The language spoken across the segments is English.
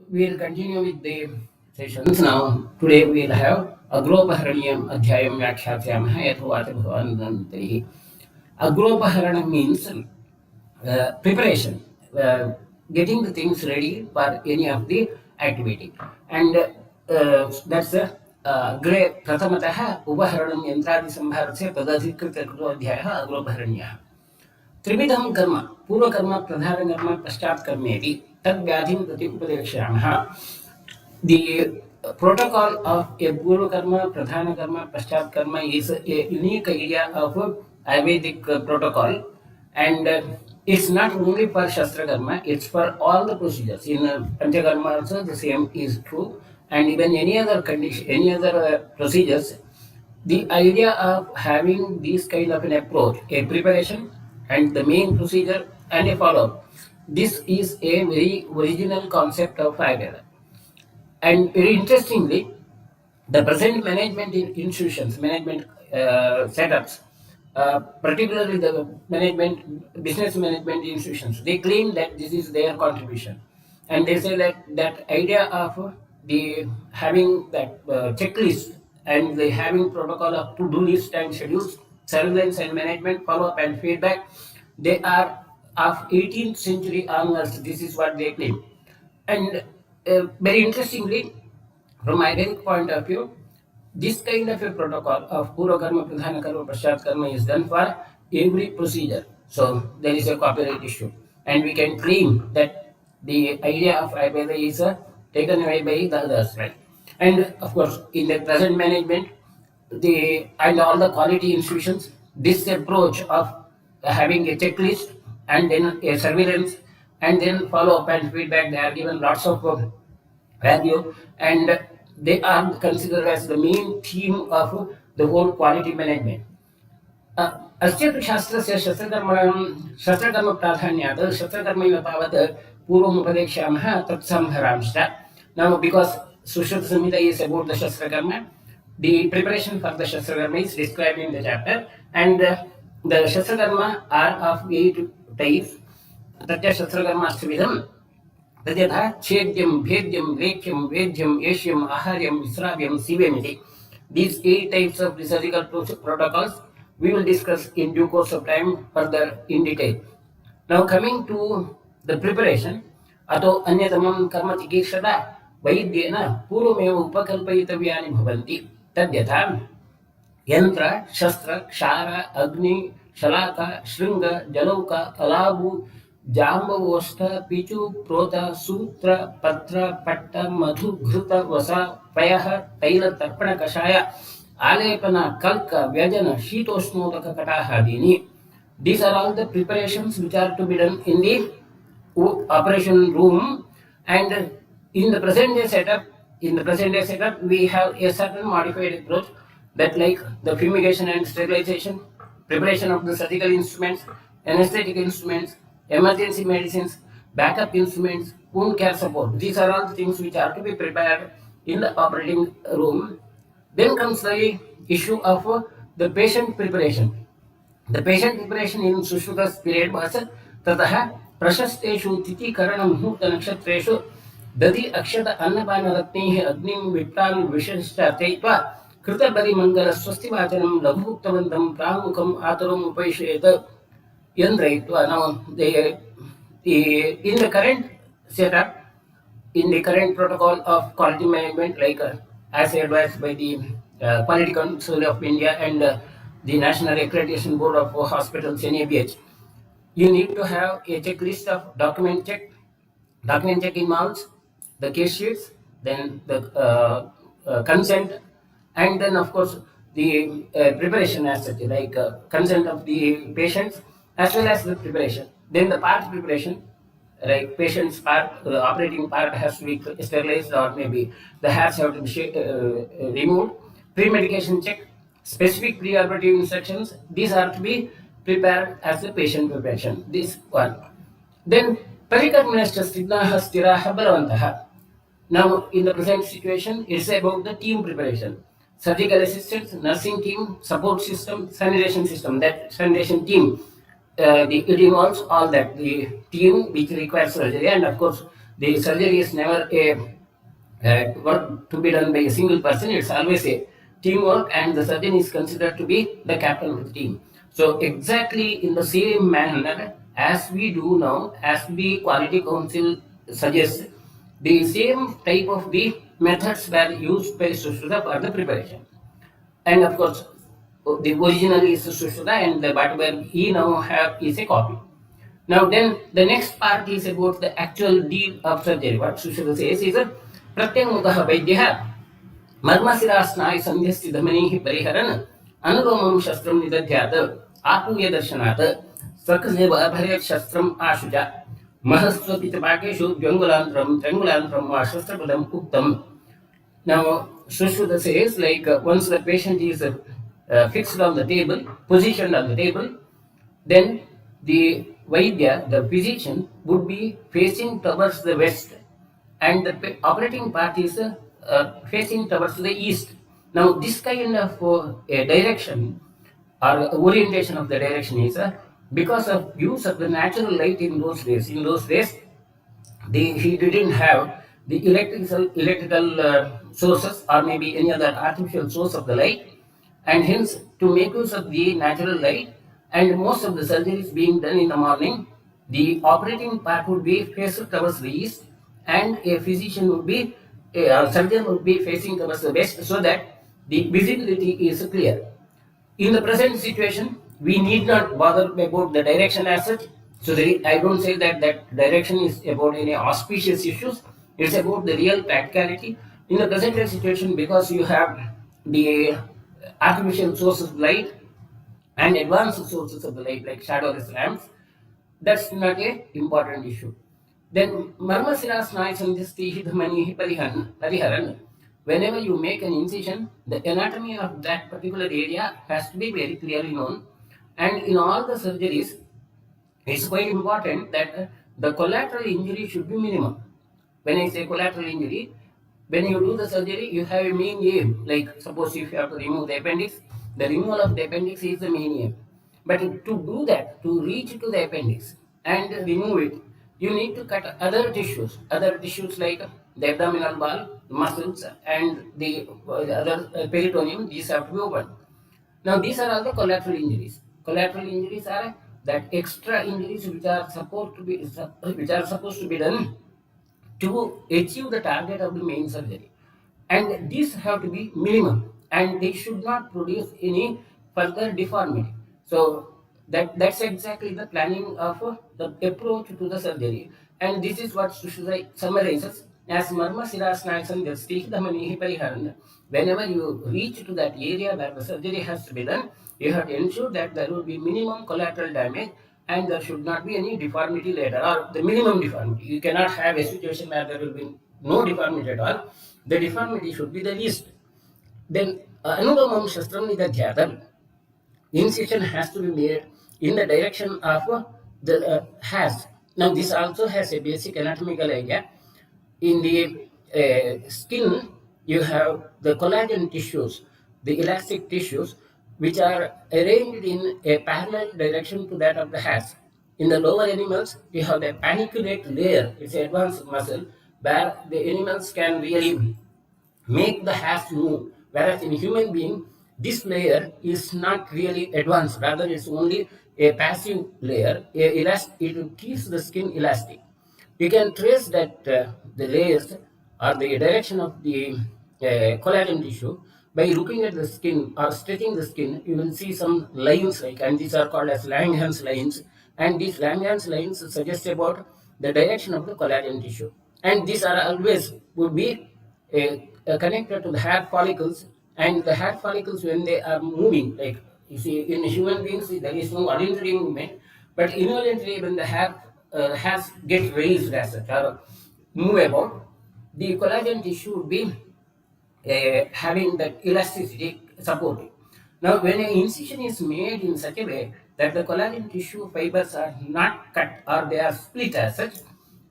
we'll continue with the sessions now. Today we'll have Agropaharaniyam Adhyayam Vyakhyathyamah Yathuvata Bhavanantarihi. Agropaharana means preparation, getting the things ready for any of the activity. And that's the अग्रे प्रथमतः उपहरणं यन्त्रादिसंहारस्य तदधिकृत्य कृतोऽध्यायः अग्रोपहरण्यः त्रिविधं कर्म पूर्वकर्म प्रधानकर्म पश्चात्कर्मेति तद्व्याधिं प्रति उपदेक्ष्यामः. The protocol of a Purva Karma, Pradhana Karma, Paschat Karma is a unique idea of Ayurvedic protocol, and it's not only for Shastra Karma, it's for all the procedures. In Panchakarma also the same is true, and even any other condition, any other procedures. The idea of having this kind of an approach, a preparation and the main procedure and a follow-up, this is a very original concept of Ayurveda. And very interestingly, the present management in institutions, management setups, particularly the business management institutions, they claim that this is their contribution, and they say that that idea of the having that checklist and the having protocol of to-do list and schedules, surveillance and management, follow-up and feedback, they are of 18th century onwards. This is what they claim. And very interestingly, from my Vedic point of view, this kind of a protocol of Purva Karma, Pradhana Karma, Paschat Karma is done for every procedure. So there is a copyright issue. And we can claim that the idea of Ayurveda is taken away by the others, right? And of course, in the present management, and all the quality institutions, this approach of having a checklist and then a surveillance and then follow up and feedback, they are given lots of value, and they are considered as the main theme of the whole quality management. अस्य तु शास्त्रस्य शस्त्रकर्म प्राधान्यात् शस्त्रकर्मैव तावत् पूर्वमुपदेक्ष्यामः तत्संहरांश्च. Now, because Sushruta Samhita is about the Shastra Karma, the preparation for the Shastra Karma is described in the chapter, and the Shastra Karma are of 8 types. Tatya Shastra Karma Astvidam, Tadyatha Chedyam, Bhedyam, Grekyam, Vedyam, Eshyam, Aharyam, Visravyam, Sivyamiti. These 8 types of the surgical protocols we will discuss in due course of time further in detail. Now, coming to the preparation, अतो अन्यतमं कर्म चिकित्सता वैद्येन पूर्वमेव उपकल्पयितव्यानि भवन्ति. तद्यथा यंत्र, शस्त्र, क्षार, अग्नि, शलाका, श्रृंग, जलौक, अलाबु, जाम्बवोष्ठ, पिचु, प्रोत, सूत्र, पत्र, पट्ट, मधु, घृत, वसा, पयः, तैल, तर्पण, कषाय, आलेपन, कल्क, व्यजन, शीतोष्णोदक, कटाहादीनि. These are all the preparations which are to be done in the operation room, and in the present day setup, we have a certain modified approach, that like the fumigation and sterilization, preparation of the surgical instruments, anesthetic instruments, emergency medicines, backup instruments, wound care support. These are all the things which are to be prepared in the operating room. Then comes the issue of the patient preparation. The patient preparation in Sushruta's period was ततः प्रशस्तेषु तिथिकरण मुहूर्त नक्षत्रेषु दधि अक्षत अन्नपान रत्नैः अग्निं विप्रान् विशिष्टात्यैत्वा कृतबलिमङ्गल स्वस्तिवाचनं लघुक्तवन्तं प्रामुखम् आतुरम् उपैषेत यन्त्रयित्वा. Now, in the current setup, in the current protocol of quality management, like as advised by the Quality Council of India and the National Accreditation Board of Hospitals, NABH, you need to have a checklist of document check. Document check involves the case sheets, then the consent, and then of course the preparation as such, like consent of the patients as well as the preparation. Then the part preparation, like patient's part, the operating part has to be sterilized, or maybe the hairs have to be removed. Pre-medication check, specific preoperative instructions, these are to be prepared as the patient preparation. This one. Then परिकर्मणश्च स्निग्धाः स्थिराः बलवन्तः. Now, in the present situation, it's about the team preparation. Surgical assistants, nursing team, support system, sanitation system. That sanitation team, it involves all that. The team which requires surgery, and of course The surgery is never a work to be done by a single person. It's always a teamwork, and the surgeon is considered to be the captain of the team. So exactly in the same manner as we do now, as the Quality Council suggests, the same type of the methods were used by Sushruta for the preparation. And of course, the original is Sushruta, and the whatever he now have is a copy. Now then, the next part is about the actual deed of surgery. What Sushruta says is Pratyangmukha Vaidyaha Marmasira Snai Sandhyasti Dhamanihi Pariharan Anulomam Shastram Nidadhyat Apuya Darshanat Sakaseva Abharet Shastram Ashuja Mahaswati Tabakeshu Dyangulandram Trangulandram Shastrapadam Uktam. Now, Sushruta says, like once the patient is fixed on the table, positioned on the table, then the Vaidya, the physician, would be facing towards the west, and the operating part is facing towards the east. Now, this kind of a direction or orientation of the direction is because of use of the natural light in those days. In those days, he didn't have the electrical sources or maybe any other artificial source of the light, and hence to make use of the natural light, and most of the surgeries being done in the morning, the operating part would be faced towards the east, and a physician would be a surgeon would be facing towards the west, so that the visibility is clear. In the present situation, we need not bother about the direction as such. So I don't say that that direction is about any auspicious issues. It's about the real practicality. In the present situation, because you have the artificial sources of light and advanced sources of the light like shadowless lamps, that's not a important issue. Then Marmasira Snai Sandhyasti Dhamanihi Pariharan. Whenever you make an incision, the anatomy of that particular area has to be very clearly known. And in all the surgeries, it's quite important that the collateral injury should be minimum. When I say collateral injury, when you do the surgery, you have a main aim. Like suppose if you have to remove the appendix, the removal of the appendix is the main aim. But to do that, to reach to the appendix and remove it, you need to cut other tissues like the abdominal wall, muscles, and the other peritoneum. These have to be opened. Now these are all the collateral injuries. Collateral injuries are that extra injuries which are supposed to be done to achieve the target of the main surgery, and these have to be minimum, and they should not produce any further deformity. So that's exactly the planning of the approach to the surgery, and this is what Sushruta summarizes as Marma Sirasnayasan Dhamanihi Pariharan. Whenever you reach to that area where the surgery has to be done, you have to ensure that there will be minimum collateral damage, and there should not be any deformity later, or the minimum deformity. You cannot have a situation where there will be no deformity at all. The deformity should be the least. Then Anulomam Shastram Nidadhyatam. Incision has to be made in the direction of the has. Now this also has a basic anatomical idea. In the skin, you have the collagen tissues, the elastic tissues, which are arranged in a parallel direction to that of the has. In the lower animals, you have the paniculate layer. It's an advanced muscle where the animals can really make the has move. Whereas in human being, this layer is not really advanced. Rather, it's only a passive layer. It keeps the skin elastic. You can trace that the layers or the direction of the collagen tissue by looking at the skin or stretching the skin. You will see some lines, and these are called as Langhans lines. And these Langhans lines suggest about the direction of the collagen tissue. And these are always would be connected to the hair follicles, and the hair follicles, when they are moving, like you see in human beings there is no voluntary movement, but involuntary, when the hair has get raised as such or move about, the collagen tissue would be having that elasticity supporting. Now when an incision is made in such a way that the collagen tissue fibers are not cut or they are split as such,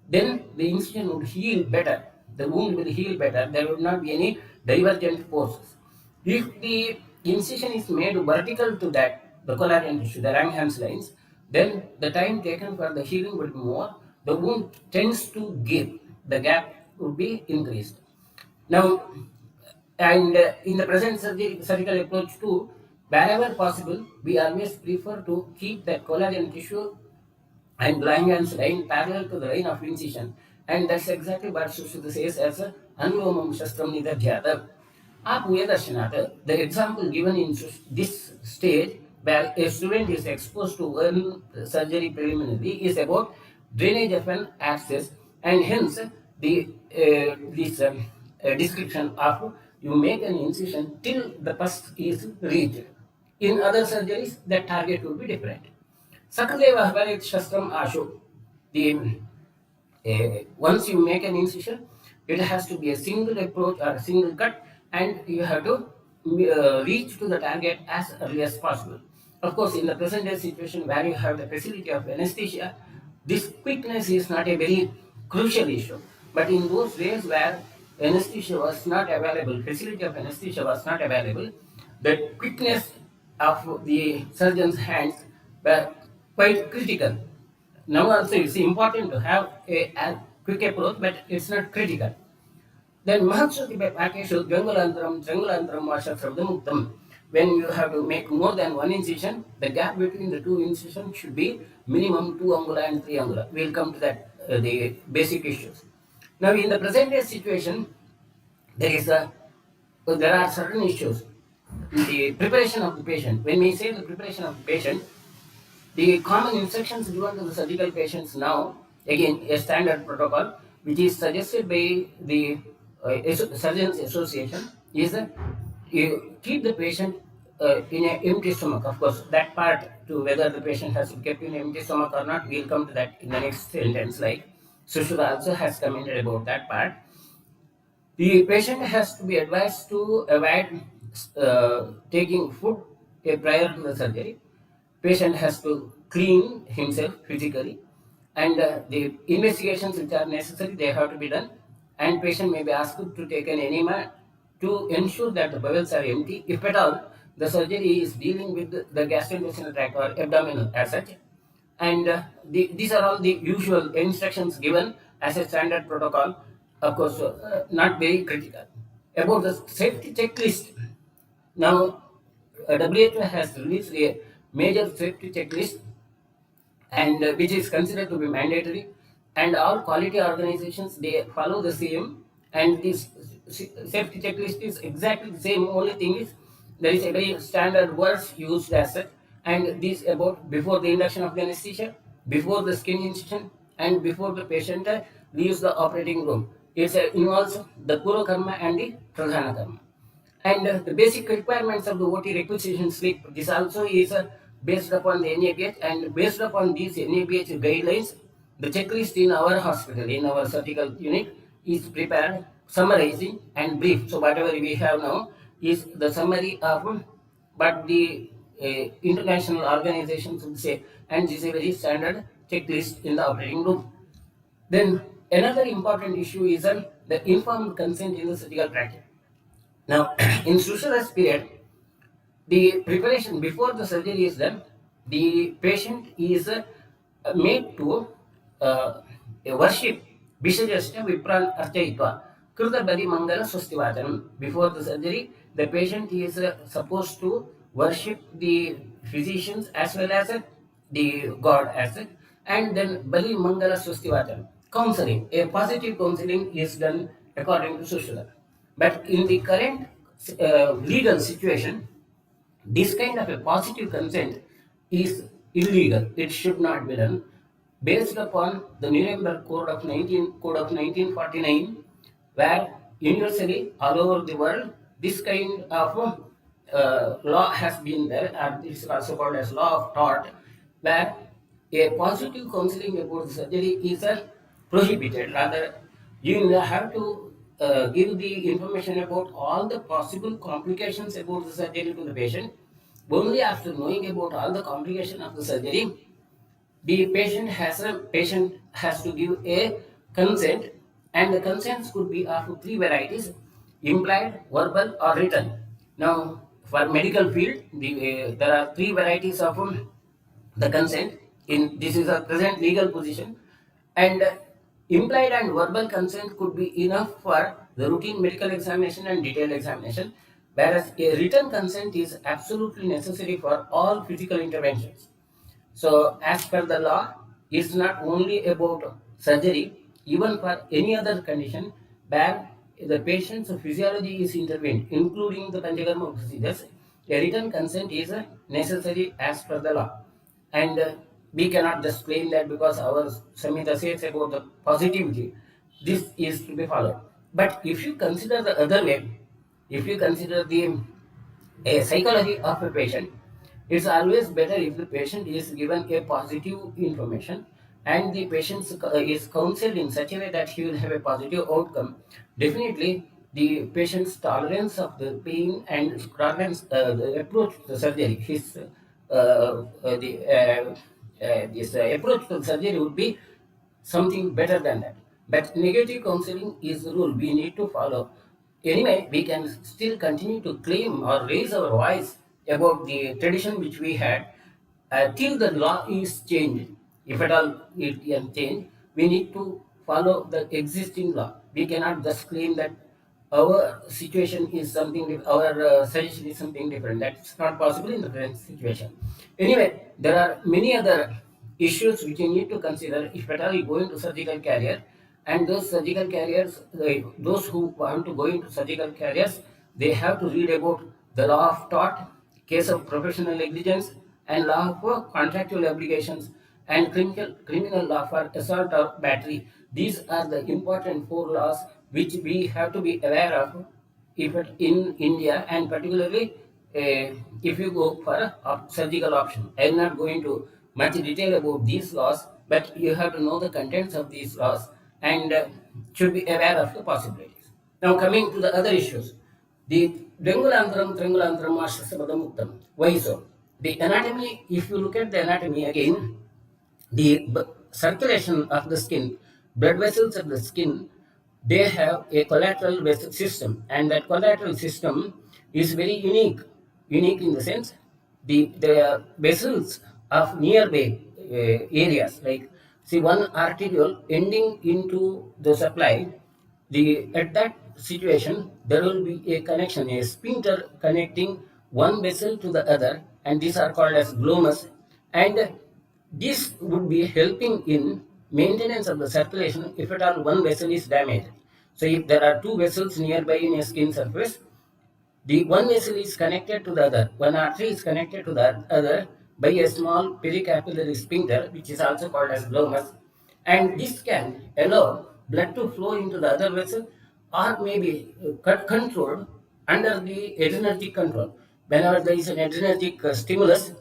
then the incision would heal better. The wound will heal better. There will not be any divergent forces. If the incision is made vertical to that, the collagen tissue, the Langhans lines, then the time taken for the healing will be more. The wound tends to give. the gap would be increased. Now, and in the present surgical approach too, wherever possible, we always prefer to keep the collagen tissue and Langerhans line parallel to the line of incision. And that's exactly what Sushruta says as a Anulomam Shastram Nidadhyata. Apuyadashanata, the example given in this stage where a student is exposed to one surgery preliminary is about drainage of an abscess, and hence the this description of you make an incision till the pus is reached. In other surgeries, the target will be different. Sakadeva Havarit Shastram Ashu. Once you make an incision, it has to be a single approach or a single cut, and you have to reach to the target as early as possible. Of course, in the present day situation where you have the facility of anesthesia, this quickness is not a very crucial issue. But in those days where anesthesia was not available, facility of anesthesia was not available, the quickness of the surgeon's hands were quite critical. Now also it's important to have a quick approach, but it's not critical. Then Mahakshati Pakeshu Gangulantaram, Jangulantaram Vasha Muktam. When you have to make more than one incision, the gap between the two incisions should be minimum 2 angula and 3 angula. We'll come to that, the basic issues. Now in the present day situation, there are certain issues. The preparation of the patient. When we say the preparation of the patient, the common instructions given to the surgical patients now, again, a standard protocol, which is suggested by the Surgeons Association, is that you keep the patient in an empty stomach. Of course, that part to whether the patient has to be kept in an empty stomach or not, we'll come to that in the next sentence. Like Sushruta also has commented about that part. The patient has to be advised to avoid taking food prior to the surgery. Patient has to clean himself physically, and the investigations which are necessary, they have to be done, and patient may be asked to take an enema to ensure that the bowels are empty, if at all the surgery is dealing with the gastrointestinal tract or abdominal as such. And these are all the usual instructions given as a standard protocol, of course, not very critical. About the safety checklist, now WHO has released a major safety checklist, and which is considered to be mandatory, and all quality organizations, they follow the same, and this safety checklist is exactly the same. Only thing is there is a very standard words used as such, and this about before the induction of the anesthesia, before the skin incision, and before the patient leaves the operating room. It involves the Purva Karma and the Pradhana Karma. And the basic requirements of the OT requisition slip, this also is based upon the NABH, and based upon these NABH guidelines, the checklist in our hospital, in our surgical unit, is prepared, summarizing and brief. So whatever we have now is the summary of what the international organizations would say, and this is a very standard checklist in the operating room. Then another important issue is the informed consent in the surgical practice. Now, in Sushruta period, the preparation before the surgery is done, the patient is made to worship Vishajashta Vipran Archayitva Krita Bali Mangala Swastivachanam. Before the surgery, the patient is supposed to worship the physicians as well as the God as such, and then Bali Mangala Swastivachanam. Counseling, a positive counseling is done according to Sushruta. But in the current legal situation, this kind of a positive consent is illegal. It should not be done. Based upon the Nuremberg Code of 1949, where universally all over the world this kind of law has been there, and this is also called as law of tort, where a positive counseling about the surgery is prohibited. Rather, you will have to give the information about all the possible complications about the surgery to the patient. Only after knowing about all the complications of the surgery, the patient has to give a consent, and the consents could be of 3 varieties: implied, verbal, or written. Now, for medical field, there are 3 varieties of the consent. In this is a present legal position, and Implied and verbal consent could be enough for the routine medical examination and detailed examination, whereas a written consent is absolutely necessary for all physical interventions. So, as per the law, it's not only about surgery, even for any other condition where the patient's physiology is intervened, including the Panchakarma procedures, a written consent is necessary as per the law. And we cannot just claim that because our Samhita says about the positivity, this is to be followed. But if you consider the other way, if you consider the psychology of a patient, it's always better if the patient is given a positive information and the patient is counseled in such a way that he will have a positive outcome. Definitely, the patient's tolerance of the pain and tolerance, the approach to the surgery, his this approach to the surgery would be something better than that. But negative counseling is the rule we need to follow. Anyway, we can still continue to claim or raise our voice about the tradition which we had till the law is changed. If at all it can change, we need to follow the existing law. We cannot just claim that our situation is something, our suggestion is something different. That's not possible in the current situation. Anyway, there are many other issues which you need to consider if at all you go into surgical career. And those surgical careers, those who want to go into surgical careers, they have to read about the law of tort, case of professional negligence, and law of contractual obligations, and criminal law for assault or battery. These are the important four laws which we have to be aware of if in India, and particularly if you go for a surgical option. I am not going to much detail about these laws, but you have to know the contents of these laws and should be aware of the possibilities. Now coming to the other issues, the Dengulantram, Trengulantram, Ashasabadamuktam. Why so? The anatomy, if you look at the anatomy again, the circulation of the skin, blood vessels of the skin, they have a collateral vessel system, and that collateral system is very unique in the sense the vessels of nearby areas, like see one arteriole ending into the supply, the at that situation there will be a connection, a sphincter connecting one vessel to the other, and these are called as glomus, and this would be helping in maintenance of the circulation if at all one vessel is damaged. So if there are two vessels nearby in a skin surface, the one vessel is connected to the other, one artery is connected to the other by a small pericapillary sphincter, which is also called as glomus, and this can allow blood to flow into the other vessel or maybe controlled under the adrenergic control. Whenever there is an adrenergic stimulus,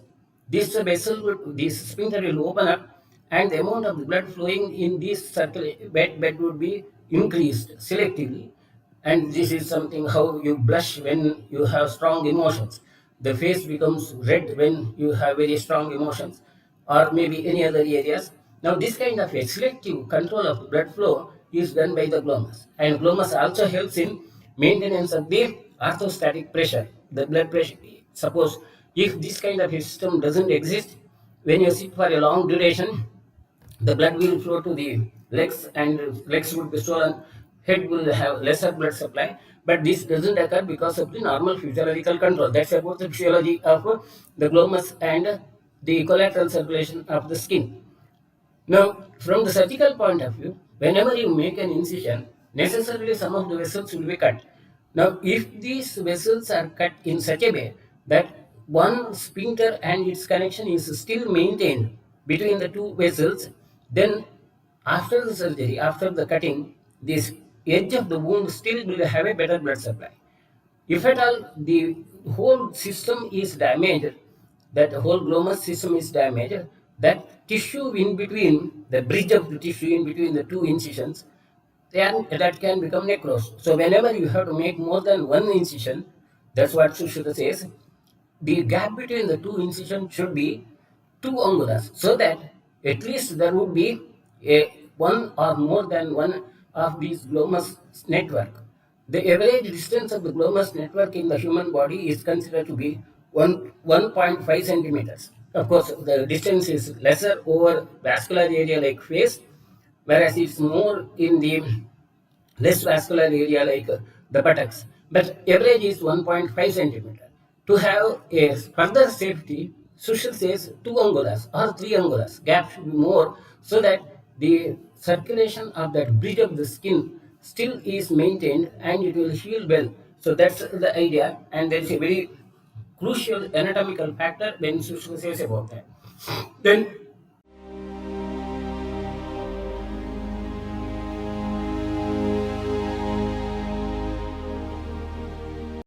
this sphincter will open up, and the amount of blood flowing in this bed would be increased selectively. And this is something how you blush when you have strong emotions. The face becomes red when you have very strong emotions, or maybe any other areas. Now, this kind of a selective control of blood flow is done by the glomus, and glomus also helps in maintenance of the orthostatic pressure, the blood pressure. Suppose if this kind of a system doesn't exist, when you sit for a long duration, the blood will flow to the legs and legs would be swollen, head will have lesser blood supply, but this doesn't occur because of the normal physiological control. That's about the physiology of the glomus and the collateral circulation of the skin. Now, from the surgical point of view, whenever you make an incision, necessarily some of the vessels will be cut. Now, if these vessels are cut in such a way that one sphincter and its connection is still maintained between the two vessels, then after the surgery, after the cutting, this edge of the wound still will have a better blood supply. If at all the whole system is damaged, that whole glomus system is damaged, that tissue in between, the bridge of the tissue in between the two incisions, then that can become necrosed. So whenever you have to make more than one incision, that's what Sushruta says, the gap between the two incisions should be 2 angulas, so that at least there would be a one or more than one of these glomus network. The average distance of the glomus network in the human body is considered to be 1.5 centimeters. Of course, the distance is lesser over vascular area like face, whereas it's more in the less vascular area like the buttocks. But average is 1.5 centimeter. To have a further safety, Sushil says 2 angulas or 3 angulas. Gap should be more so that the circulation of that bridge of the skin still is maintained and it will heal well. So that's the idea, and there is a very crucial anatomical factor when Sushil says about that. Then